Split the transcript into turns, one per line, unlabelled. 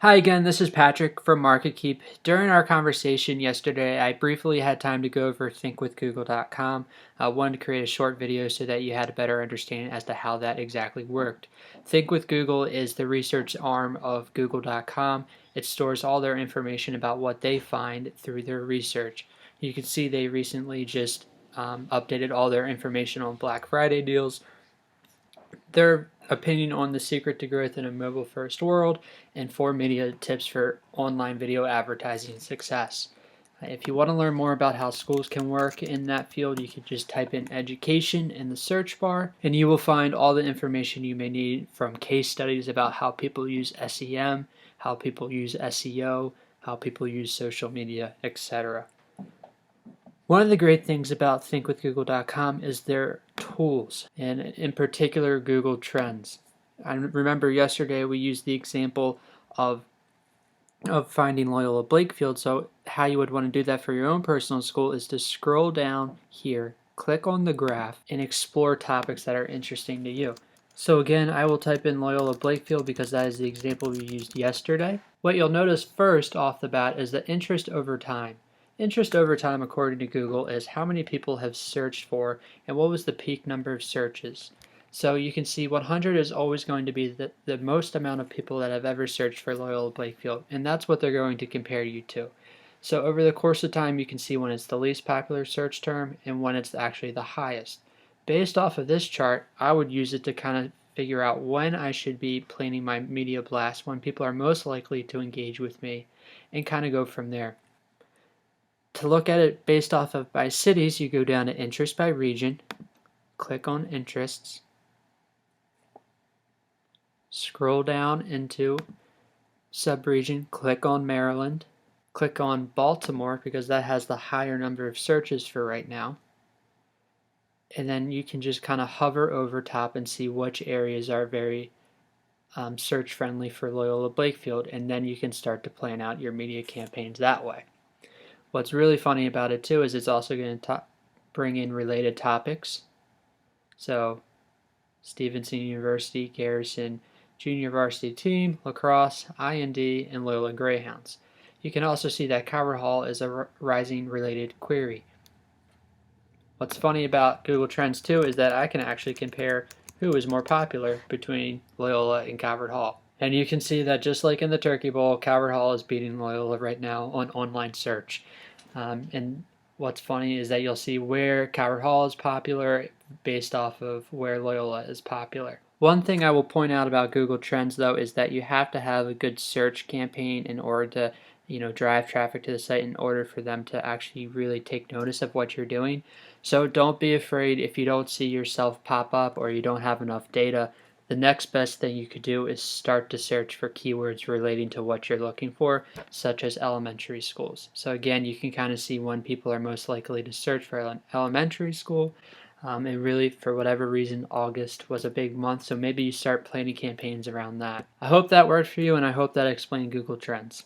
Hi again, this is Patrick from MarketKeep. During our conversation yesterday, I briefly had time to go over thinkwithgoogle.com. I wanted to create a short video so that you had a better understanding as to how that exactly worked. Think with Google is the research arm of google.com. It stores all their information about what they find through their research. You can see they recently just updated all their information on Black Friday deals, their opinion on the secret to growth in a mobile first world, and 4 media tips for online video advertising success. If you want to learn more about how schools can work in that field, you can just type in education in the search bar and you will find all the information you may need, from case studies about how people use SEM, how people use SEO, how people use social media, etc. One of the great things about thinkwithgoogle.com is their tools, and in particular Google Trends. I remember yesterday we used the example of finding Loyola Blakefield. So how you would want to do that for your own personal school is to scroll down here, click on the graph, and explore topics that are interesting to you. So again, I will type in Loyola Blakefield because that is the example we used yesterday. What you'll notice first off the bat is the interest over time. Interest over time, according to Google, is how many people have searched for and what was the peak number of searches. So you can see 100 is always going to be the most amount of people that have ever searched for Loyola Blakefield, and that's what they're going to compare you to. So over the course of time, you can see when it's the least popular search term and when it's actually the highest. Based off of this chart, I would use it to kind of figure out when I should be planning my media blast, when people are most likely to engage with me, and kind of go from there. To look at it based off of by cities, you go down to interest by region, click on interests, scroll down into subregion, click on Maryland, click on Baltimore because that has the higher number of searches for right now. And then you can just kind of hover over top and see which areas are very search friendly for Loyola Blakefield, and then you can start to plan out your media campaigns that way. What's really funny about it too is it's also going to bring in related topics. So Stevenson University, Garrison Junior Varsity Team, Lacrosse, IND, and Loyola Greyhounds. You can also see that Calvert Hall is a rising related query. What's funny about Google Trends too is that I can actually compare who is more popular between Loyola and Calvert Hall. And you can see that just like in the Turkey Bowl, Calvert Hall is beating Loyola right now on online search. And what's funny is that you'll see where Calvert Hall is popular based off of where Loyola is popular. One thing I will point out about Google Trends though is that you have to have a good search campaign in order to drive traffic to the site in order for them to actually really take notice of what you're doing. So don't be afraid if you don't see yourself pop up or you don't have enough data. The next best thing you could do is start to search for keywords relating to what you're looking for, such as elementary schools. So again, you can kind of see when people are most likely to search for elementary school. And really, for whatever reason, August was a big month, so maybe you start planning campaigns around that. I hope that worked for you, and I hope that explained Google Trends.